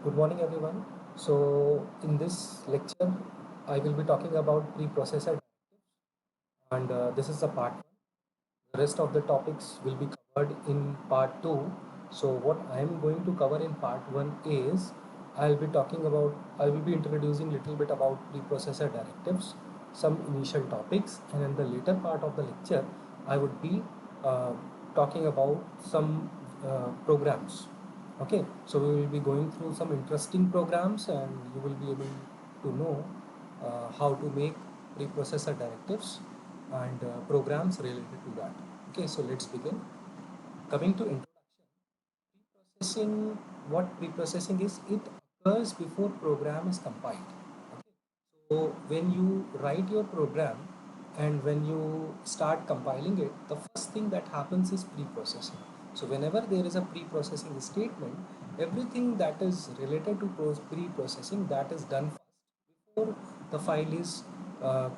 Good morning, everyone. In this lecture, I will be talking about preprocessor, and this is the part one. The rest of the topics will be covered in part two. So, what I am going to cover in part one is I will be introducing little bit about preprocessor directives, some initial topics, and in the later part of the lecture, I would be uh, talking about some programs. Okay, so we will be going through some interesting programs, and you will be able to know how to make preprocessor directives and programs related to that. Okay, so let's begin. Coming to introduction, preprocessing, what preprocessing is, it occurs before program is compiled. Okay, so when you write your program and when you start compiling it, the first thing that happens is preprocessing. So whenever there is a preprocessing statement, everything that is related to preprocessing, that is done first before the file is uh,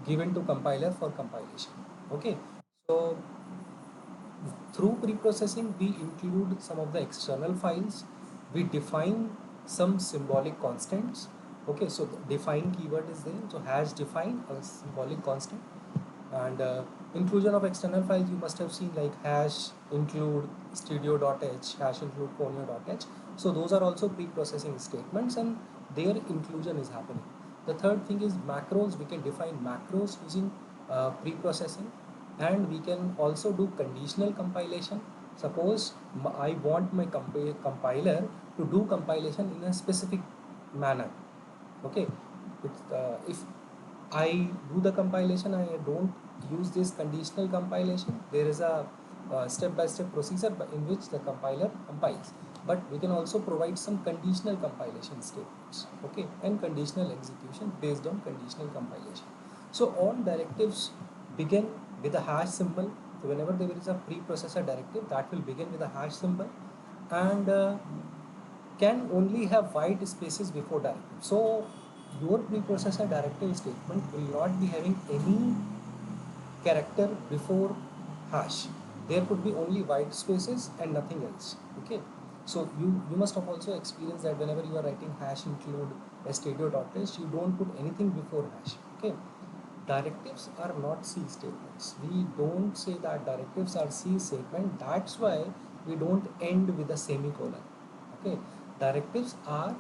given to compiler for compilation. Okay, so through preprocessing, we include some of the external files. We define some symbolic constants. Okay, so the define keyword is there. So hash define a symbolic constant, and inclusion of external files you must have seen, like hash include stereo.h, hash include conio.h. So those are also pre-processing statements, and their inclusion is happening. The third thing is macros. We can define macros using pre-processing, and we can also do conditional compilation. Suppose I want my compiler to do compilation in a specific manner. Okay, if I do the compilation, I don't use this conditional compilation, there is a step-by-step procedure in which the compiler compiles. But we can also provide some conditional compilation statements, okay, and conditional execution based on conditional compilation. So all directives begin with a hash symbol. So whenever there is a preprocessor directive, that will begin with a hash symbol, and can only have white spaces before directive. So your preprocessor directive statement will not be having any character before hash. There could be only white spaces and nothing else. Okay. So you must have also experienced that whenever you are writing hash include stdio.h, you don't put anything before hash. Okay. Directives are not C statements. We don't say that directives are C statement. That's why we don't end with a semicolon. Okay. Directives are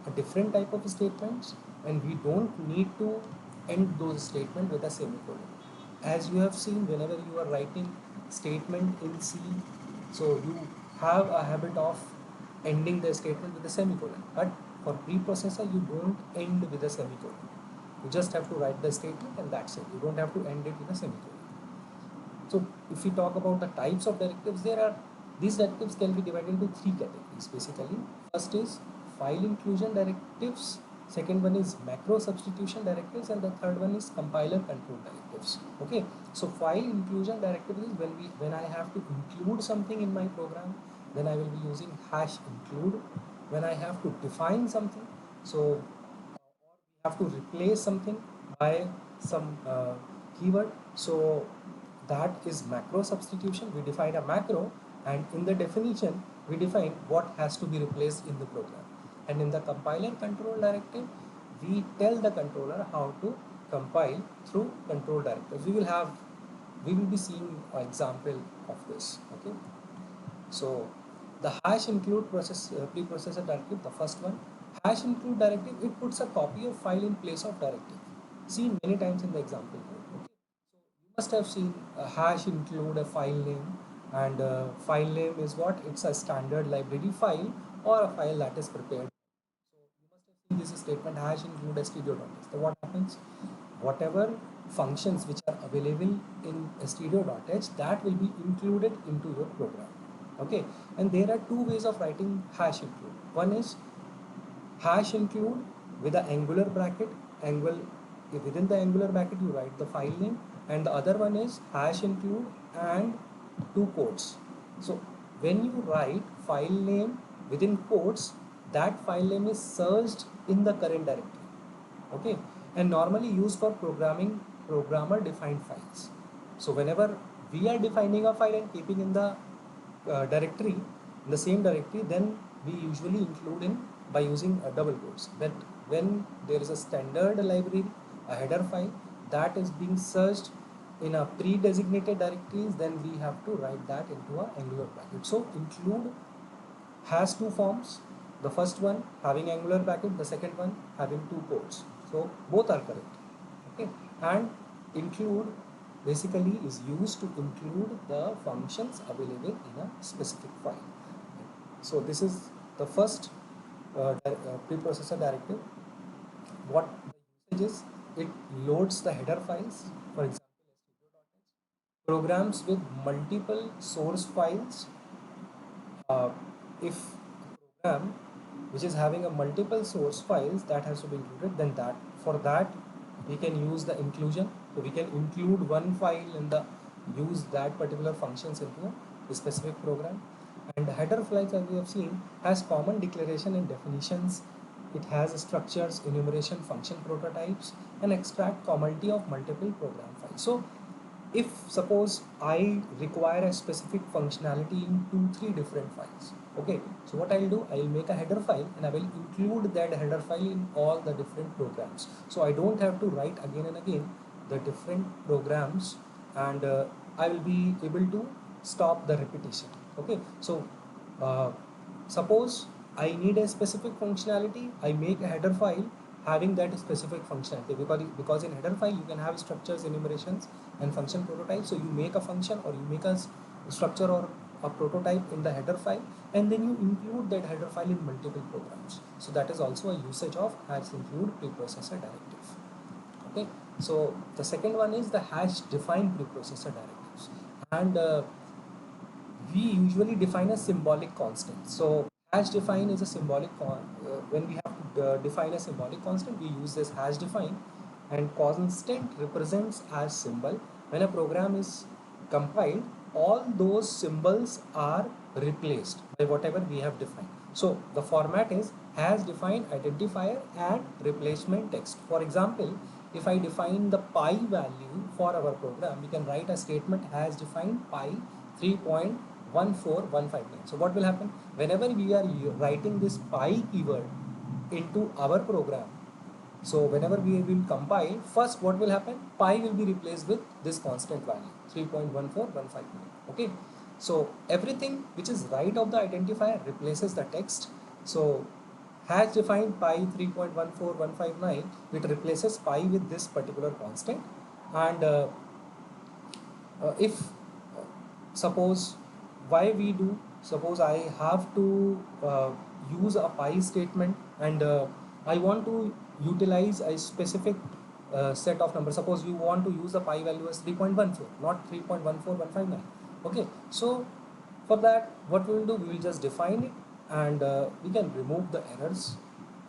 a different type of statements, and we don't need to end those statements with a semicolon. As you have seen, whenever you are writing statement in C, so you have a habit of ending the statement with a semicolon. But for preprocessor, you don't end with a semicolon. You just have to write the statement and that's it. You don't have to end it with a semicolon. So if we talk about the types of directives, these directives can be divided into three categories basically. First is file inclusion directives, second one is macro substitution directives, and the third one is compiler control directives. Okay, so file inclusion directive is when I have to include something in my program, then I will be using hash include. When I have to define something, so we have to replace something by some keyword, so that is macro substitution. We define a macro, and in the definition we define what has to be replaced in the program. And in the compiler control directive, we tell the controller how to compile through control directives. We will be seeing an example of this. Okay, so the hash include preprocessor directive, the first one. Hash include directive, it puts a copy of file in place of directive. Seen many times in the example code. Okay. So you must have seen a hash include a file name, and file name is what? It's a standard library file or a file that is prepared. So you must have seen this statement hash include stdio.h. So what happens? Whatever functions which are available in stdio.h, that will be included into your program. Okay, and there are two ways of writing hash include. One is hash include with the angular bracket, angle within the angular bracket you write the file name, and the other one is hash include and two quotes. So when you write file name within quotes, that file name is searched in the current directory. Okay, and normally used for programming programmer defined files. So whenever we are defining a file and keeping in the directory, in the same directory, then we usually include in by using double quotes, that when there is a standard library, a header file that is being searched in a pre-designated directories, then we have to write that into a Angular bracket. So include has two forms. The first one having Angular bracket, the second one having two quotes. So both are correct. Okay, and include basically is used to include the functions available in a specific file. So this is the first preprocessor directive. What the usage is, it loads the header files, for example, programs with multiple source files. If a program which is having a multiple source files that has to be included, then that for that we can use the inclusion. So we can include one file and the use that particular functions into a specific program. And header files, as we have seen, has common declaration and definitions. It has structures, enumeration, function prototypes, and extract commonality of multiple program files. So if suppose I require a specific functionality in 2-3 different files, okay, so what I'll do, I'll make a header file and I will include that header file in all the different programs, so I don't have to write again and again the different programs, and I will be able to stop the repetition. Okay, so uh, suppose I need a specific functionality, I make a header file having that specific functionality, because in header file you can have structures, enumerations, and function prototypes. So you make a function or you make a structure or a prototype in the header file, and then you include that header file in multiple programs. So that is also a usage of hash include preprocessor directive. Okay, so the second one is the hash define preprocessor directives, and we usually define a symbolic constant. So hash define is a when we have to define a symbolic constant, we use this hash define, and constant represents as symbol. When a program is compiled, all those symbols are replaced by whatever we have defined. So the format is hash define identifier and replacement text. For example, if I define the pi value for our program, we can write a statement hash define pi 3.14159. So what will happen whenever we are writing this pi keyword into our program? So whenever we will compile, first what will happen? Pi will be replaced with this constant value 3.14159. Okay, so everything which is right of the identifier replaces the text. So hash defined pi 3.14159, it replaces pi with this particular constant. And if suppose why we do, suppose I have to use a pi statement, and I want to utilize a specific set of numbers. Suppose you want to use the pi value as 3.14, not 3.14159. Okay, so for that what we will do, we will just define it, and we can remove the errors,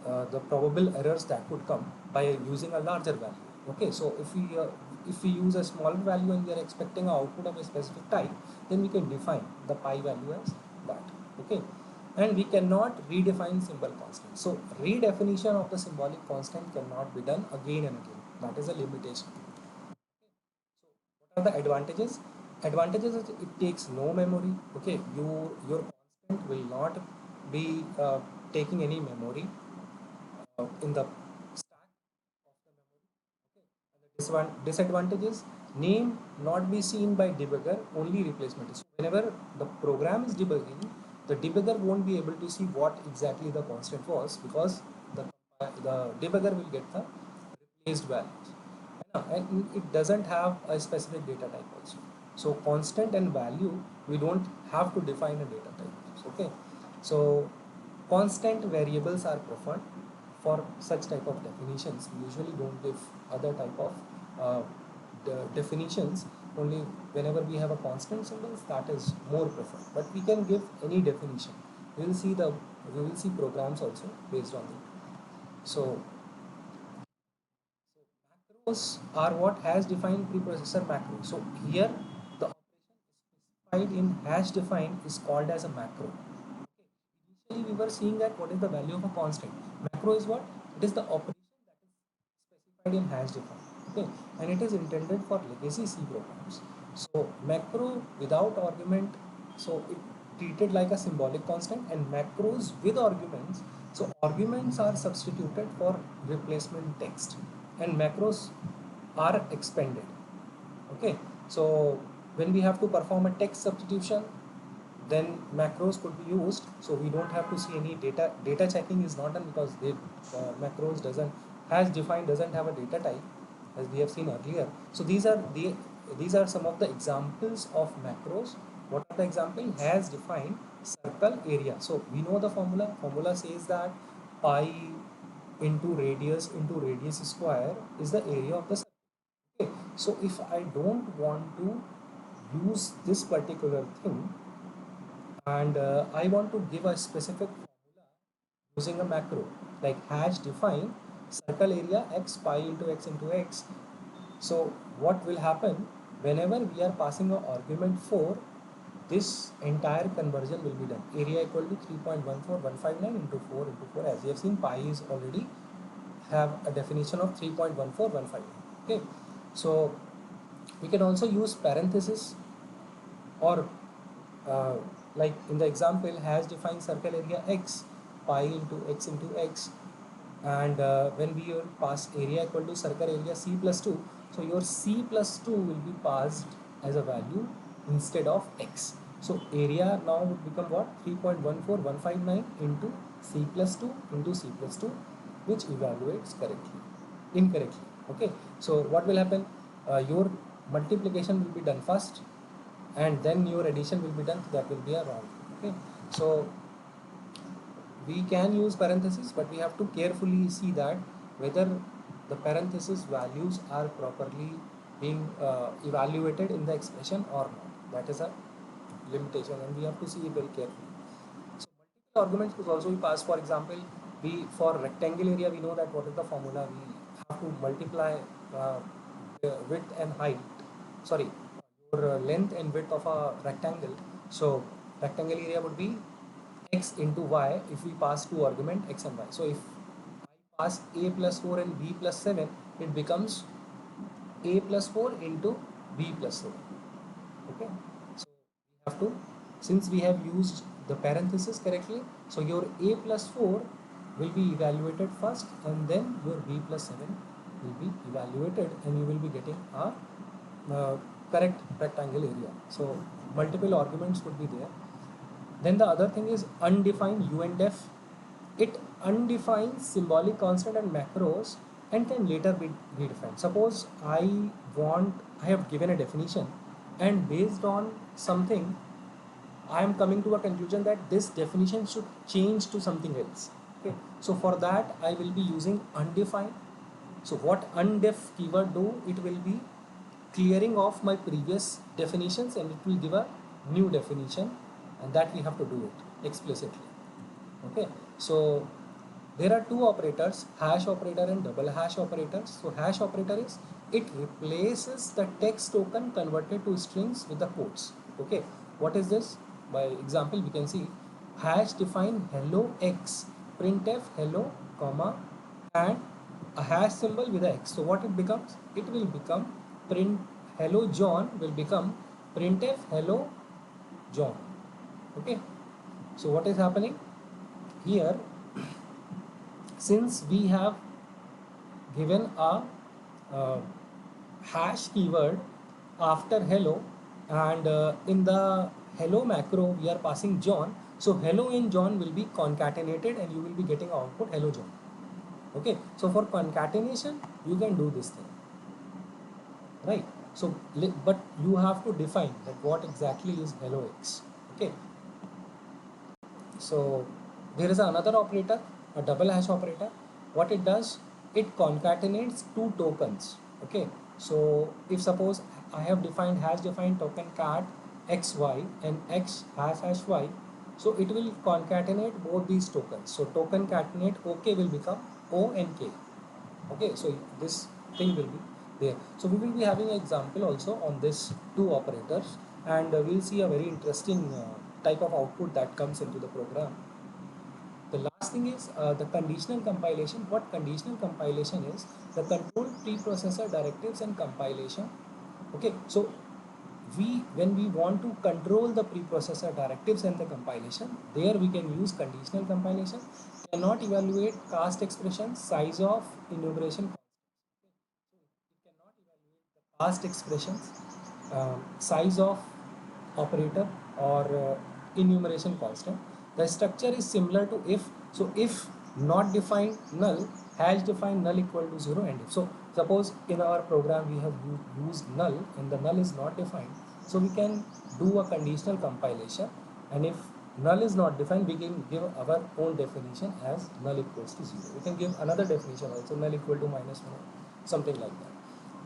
the probable errors that could come by using a larger value. Okay, so if we use a smaller value and we are expecting an output of a specific type, then we can define the pi value as that. Okay, and we cannot redefine symbol constant. So redefinition of the symbolic constant cannot be done again and again. That is a limitation. So what are the advantages? Advantages is it takes no memory. Okay, your constant will not be taking any memory in the stack of the memory. Okay, and the disadvantages, name not be seen by debugger, only replacement. So whenever the program is debugging, the debugger won't be able to see what exactly the constant was, because the debugger will get the replaced values. And it doesn't have a specific data type also. So constant and value, we don't have to define a data type. Okay, so constant variables are preferred for such type of definitions. We usually don't give other type of definitions. Only whenever we have a constant symbols, that is more preferred, but we can give any definition. We will see programs also based on it. So macros are what hash defined preprocessor macro. So here the operation specified in hash define is called as a macro. Okay. Initially we were seeing that what is the value of a constant. Macro is what? It is the operation that is specified in hash define. Okay, and it is intended for legacy C programs. So macro without argument, so treated like a symbolic constant, and macros with arguments. So arguments are substituted for replacement text, and macros are expanded. Okay, so when we have to perform a text substitution, then macros could be used, so we don't have to see any data checking is not done, because macros doesn't has defined doesn't have a data type, as we have seen earlier. So these are some of the examples of macros. What are the example? Has defined, circle, area. So we know the formula says that pi into radius square is the area of the circle. Okay, so if I don't want to use this particular thing, and I want to give a specific formula using a macro like hash define circle area x pi into x into x. So what will happen, whenever we are passing an argument 4, this entire conversion will be done. Area equal to 3.14159 into 4 into 4. As you have seen, pi is already have a definition of 3.14159. Okay, so we can also use parenthesis, or uh, like in the example, has defined circle area x pi into x, and when we will pass area equal to circle area c plus 2, so your c plus 2 will be passed as a value instead of x. So area now would become what? 3.14159 into c plus 2 into c plus 2, which evaluates incorrectly. Okay, so what will happen? Your multiplication will be done first, and then your addition will be done. That will be a wrong. Okay, so we can use parentheses, but we have to carefully see that whether the parenthesis values are properly being evaluated in the expression or not. That is a limitation, and we have to see it very carefully. So multiple arguments could also be passed. For example, we for rectangle area, we know that what is the formula. We have to multiply the width and height. Sorry, your length and width of a rectangle. So rectangle area would be x into y if we pass two argument x and y. So if I pass a plus 4 and b plus 7, it becomes a plus 4 into b plus 7. Okay, so we have to, since we have used the parenthesis correctly, so your a plus 4 will be evaluated first, and then your b plus 7 will be evaluated, and you will be getting a correct rectangle area. So multiple arguments would be there. Then the other thing is undefined UNDEF. It undefines symbolic constant and macros and can later be redefined. Suppose I have given a definition, and based on something, I am coming to a conclusion that this definition should change to something else. Okay, so for that I will be using undefined. So what undef keyword do? It will be clearing off my previous definitions, and it will give a new definition, and that we have to do it explicitly. Okay, so there are two operators, hash operator and double hash operators. So hash operator is, it replaces the text token converted to strings with the quotes. Okay, what is this? By example we can see hash define hello x, printf hello comma, and a hash symbol with a x. So what it becomes? It will become print hello John will become printf hello John. Okay, so what is happening here? Since we have given a uh, hash keyword after hello, and in the hello macro we are passing John, so hello and John will be concatenated, and you will be getting output hello John. Okay, so for concatenation you can do this thing, right? So but you have to define that what exactly is hello x. Okay, so there is another operator, a double hash operator. What it does, it concatenates two tokens. Okay, so if suppose I have defined hash defined token cat xy and x hash hash y, so it will concatenate both these tokens. So token concatenate OK will become O and K. Okay, so this thing will be there. So we will be having an example also on this two operators, and we'll see a very interesting type of output that comes into the program. The last thing is the conditional compilation. What conditional compilation is? The control preprocessor directives and compilation. Okay, so when we want to control the preprocessor directives and the compilation, there we can use conditional compilation. Cannot evaluate cast expression, size of enumeration. It cannot evaluate the cast expressions, size of operator, or enumeration constant. The structure is similar to if. So if not defined null, hash defined null equal to 0, and if. So suppose in our program we have used null and the null is not defined, so we can do a conditional compilation, and if null is not defined, we can give our own definition as null equals to 0. We can give another definition also, null equal to -1, something like that.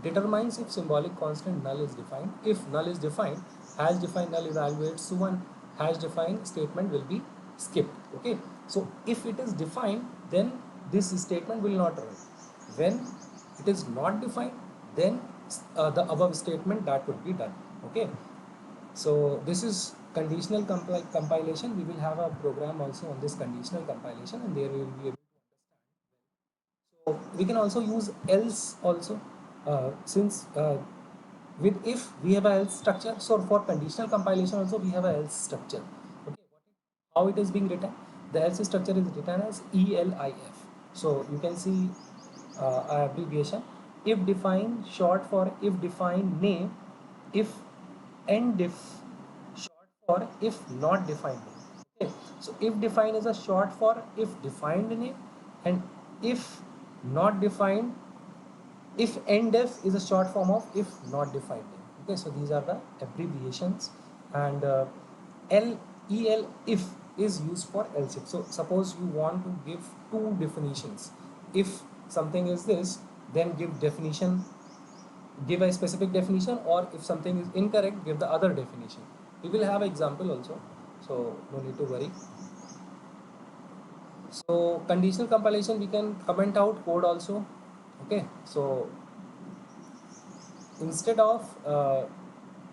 Determines if symbolic constant null is defined. If null is defined, hash defined null evaluates to 1, hash defined statement will be skipped. Okay, so if it is defined, then this statement will not run. When it is not defined, then the above statement that would be done. Okay, so this is conditional compilation. We will have a program also on this conditional compilation, and there we will be able to understand. So we can also use else also, since with if we have a else structure. So for conditional compilation also we have a else structure. Okay, how it is being written? The else structure is written as ELIF. So you can see abbreviation. If define, short for if define name, if end diff, short for if not defined name. Okay, so if define is a short for if defined name, and if not defined, if ndef is a short form of if not defined name. Okay, so these are the abbreviations, and el if is used for else if. So suppose you want to give two definitions. If something is this, then give definition, give a specific definition, or if something is incorrect, give the other definition. We will have example also, so no need to worry. So conditional compilation, we can comment out code also. Okay, so instead of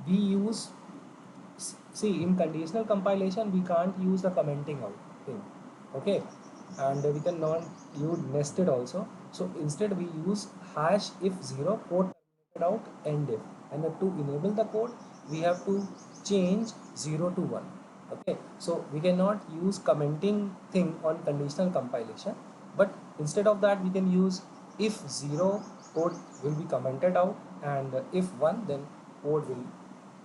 we use, see, in conditional compilation we can't use the commenting out thing. Okay, and we can not use nested also. So instead we use hash if 0 code terminated out end if, and to enable the code we have to change 0 to 1. Okay, so we cannot use commenting thing on conditional compilation, but instead of that we can use if 0 code will be commented out, and if 1 then code will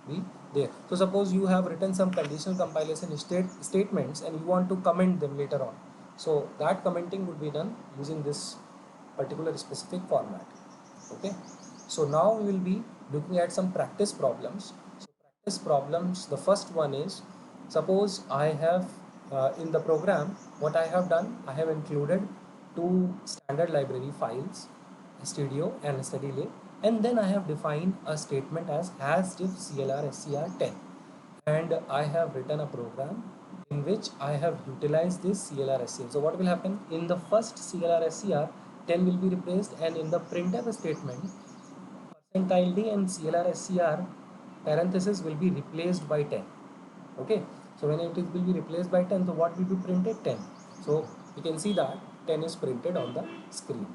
be there. So suppose you have written some conditional compilation statements and you want to comment them later on, so that commenting would be done using this particular specific format. Okay, so now we will be looking at some practice problems. So practice problems, the first one is, suppose I have in the program, what I have done, I have included two standard library files, studio and studylib, and then I have defined a statement as hasdiff clr scr10, and I have written a program in which I have utilized this CLR SCR. So what will happen in the first CLR SCR, 10 will be replaced, and in the printf statement, percentile D and CLR SCR parenthesis will be replaced by 10. Okay, so when it will be replaced by 10, so what will be printed? 10. So you can see that 10 is printed on the screen.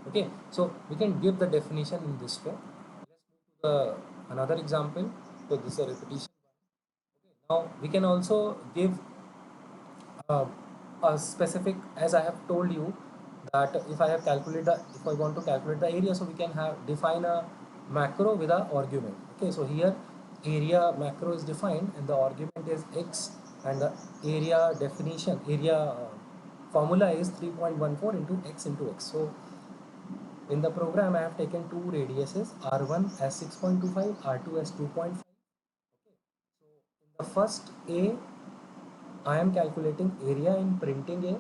Okay, so we can give the definition in this way. Let's move to the another example. So this is a repetition. Okay, now we can also give uh, a specific, as I have told you, that if I want to calculate the area, so we can have define a macro with a argument. Okay, so here area macro is defined and the argument is x, and the area formula is 3.14 into x into x. So in the program I have taken two radiuses, r1 as 6.25, r2 as 2.5. Okay, so in the first a, I am calculating area in printing A,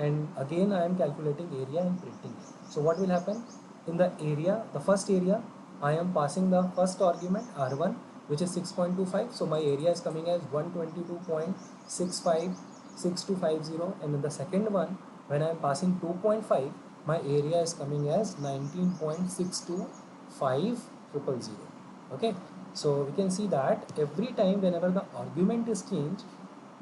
and again I am calculating area in printing A. So what will happen in the area, the first area, I am passing the first argument R1, which is 6.25. So my area is coming as 122.656250, and in the second one, when I am passing 2.5, my area is coming as 19.625000. Okay, so we can see that every time whenever the argument is changed,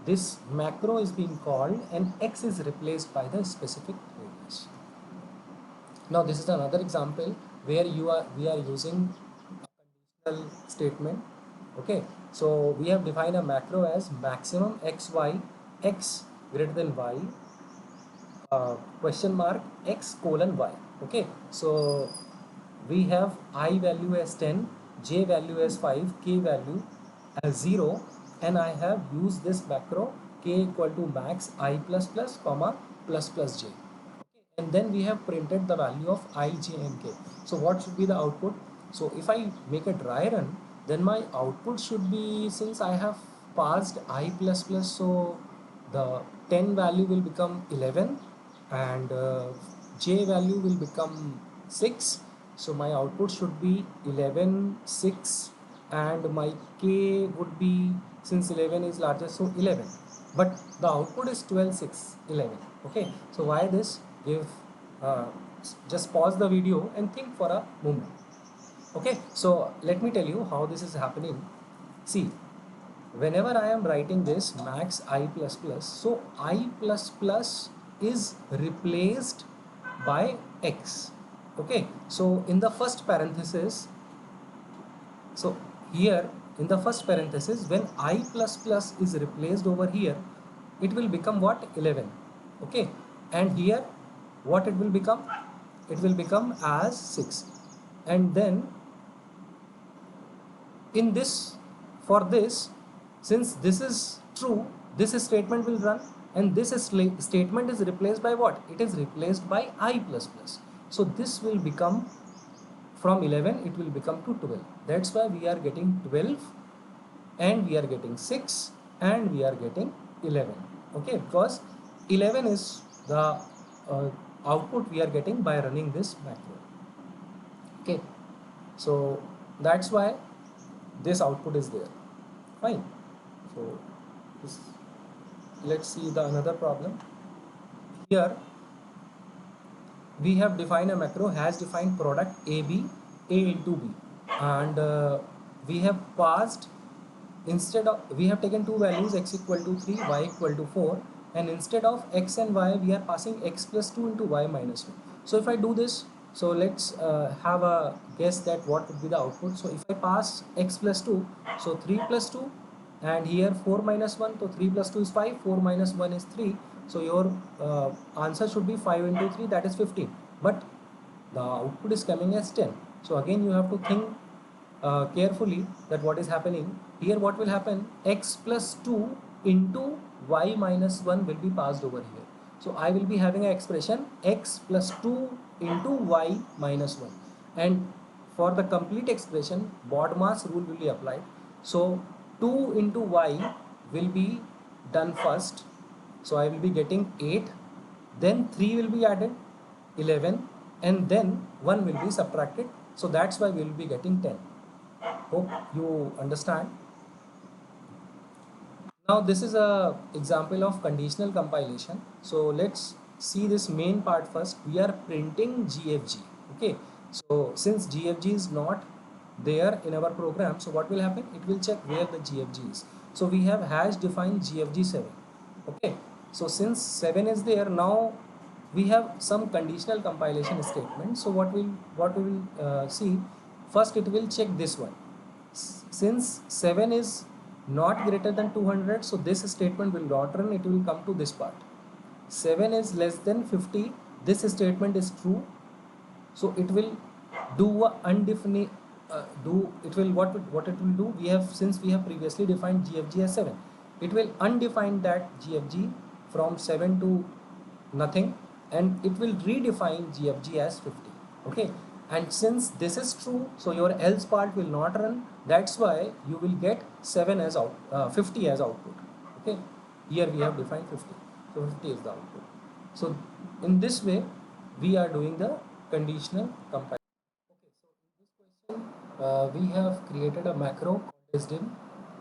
this macro is being called and x is replaced by the specific radius. Now this is another example where we are using a conditional statement. Okay, so we have defined a macro as maximum xy x greater than y question mark x colon y. Okay, so we have I value as 10, j value as 5, k value as 0, and I have used this macro k equal to max I plus plus comma plus plus j. Okay, and then we have printed the value of I, j and k. So what should be the output? So if I make a dry run, then my output should be, since I have passed I plus plus, so the 10 value will become 11 and j value will become 6. So my output should be 11 6, and my k would be, since 11 is larger, so 11, but the output is 12 6 11. Okay, so why this? Give uh, just pause the video and think for a moment. Okay, so let me tell you how this is happening. See, whenever I am writing this max I plus plus, so I plus plus is replaced by x. Okay, so in the first parenthesis, so here in the first parenthesis, when I plus plus is replaced over here, it will become what? 11. Okay, and here what it will become? It will become as 6. And then in this, for this, since this is true, this statement will run, and this statement is replaced by what? It is replaced by I plus plus. So this will become, from 11 it will become to 12. That's why we are getting 12 and we are getting 6 and we are getting 11. Okay, because 11 is the output we are getting by running this macro. Okay, so that's why this output is there. Fine. So this, let's see the another problem. Here we have defined a macro has defined product AB A into B, and we have passed, instead of, we have taken two values x equal to 3 y equal to 4, and instead of x and y we are passing x plus 2 into y minus 1. So if I do this, so let's have a guess that what would be the output. So if I pass x plus 2, so 3 plus 2, and here 4 minus 1, so 3 plus 2 is 5, 4 minus 1 is 3, so your answer should be 5 into 3, that is 15, but the output is coming as 10. So again you have to think carefully that what is happening here. What will happen? X plus 2 into y minus 1 will be passed over here. So I will be having an expression x plus 2 into y minus 1, and for the complete expression BODMAS rule will be applied. So 2 into y will be done first, so I will be getting 8, then 3 will be added 11, and then 1 will be subtracted, so that's why we will be getting 10. Hope you understand. Now this is a example of conditional compilation. So let's see this main part first. We are printing GFG. Okay, so since GFG is not there in our program, so what will happen? It will check where the GFG is. So we have hash defined GFG 7. Okay, so since 7 is there, now we have some conditional compilation statement. So what we will see first, it will check this one. Since 7 is not greater than 200, so this statement will not run, it will come to this part. 7 is less than 50, this statement is true, so it will do a undefined it will what it will do, we have, since we have previously defined GFG as 7, it will undefine that GFG from 7 to nothing, and it will redefine GFG as 50. Okay, and since this is true, so your else part will not run, that's why you will get 7 as 50 as output. Okay, here we have defined 50, so 50 is the output. So in this way we are doing the conditional compilation. Okay, so in this question we have created a macro called as dim,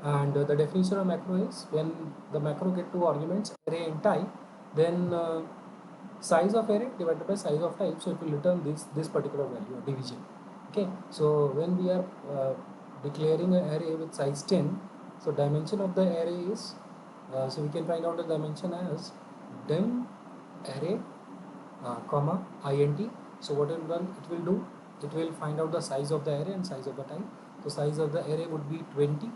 and the definition of macro is when the macro get two arguments, array and type, then size of array divided by size of type, so it will return this particular value, division. Okay, so when we are declaring an array with size 10, so dimension of the array is so we can find out the dimension as dim array comma int. So what it will do, it will find out the size of the array and size of the type. So size of the array would be 20,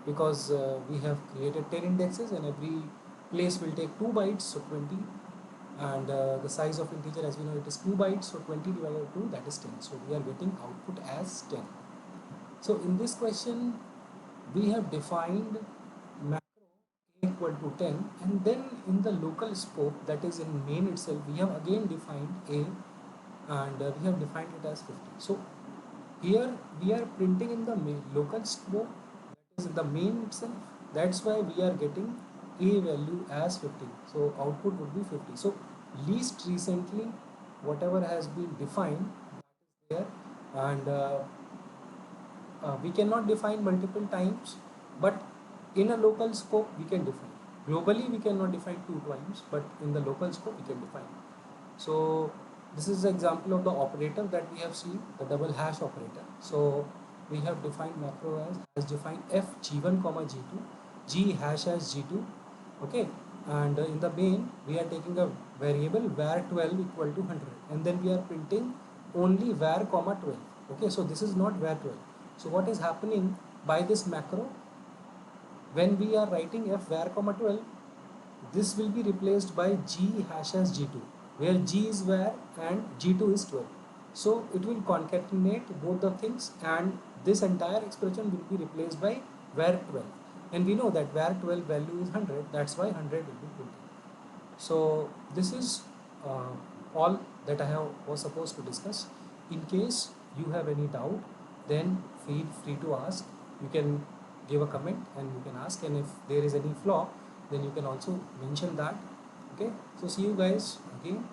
because we have created 10 indexes and every place will take 2 bytes, so 20, and the size of integer, as we know, it is 2 bytes, so 20 divided by 2, that is 10. So we are getting output as 10. So in this question we have defined macro a equal to 10, and then in the local scope, that is in main itself, we have again defined a, and we have defined it as 50. So here we are printing in the local scope, that is in the main itself. That's why we are getting a value as 50. So output would be 50. So least recently whatever has been defined, that is there, and we cannot define multiple times, but in a local scope we can define. Globally we cannot define 2 times, but in the local scope we can define. So this is the example of the operator that we have seen, the double hash operator. So we have defined macro as defined f g1 comma g2, g hash as g2, okay, and in the main we are taking a variable var 12 equal to 100, and then we are printing only var comma 12. Okay, so this is not var 12. So what is happening by this macro, when we are writing f var comma 12, this will be replaced by g hash as g2, where g is var and g2 is 12. So it will concatenate both the things, and this entire expression will be replaced by var 12. And we know that var 12 value is 100, that's why 100 will be printed. So this is all that I was supposed to discuss. In case you have any doubt, then feel free to ask. You can give a comment and you can ask, and if there is any flaw, then you can also mention that. Okay, so see you guys again.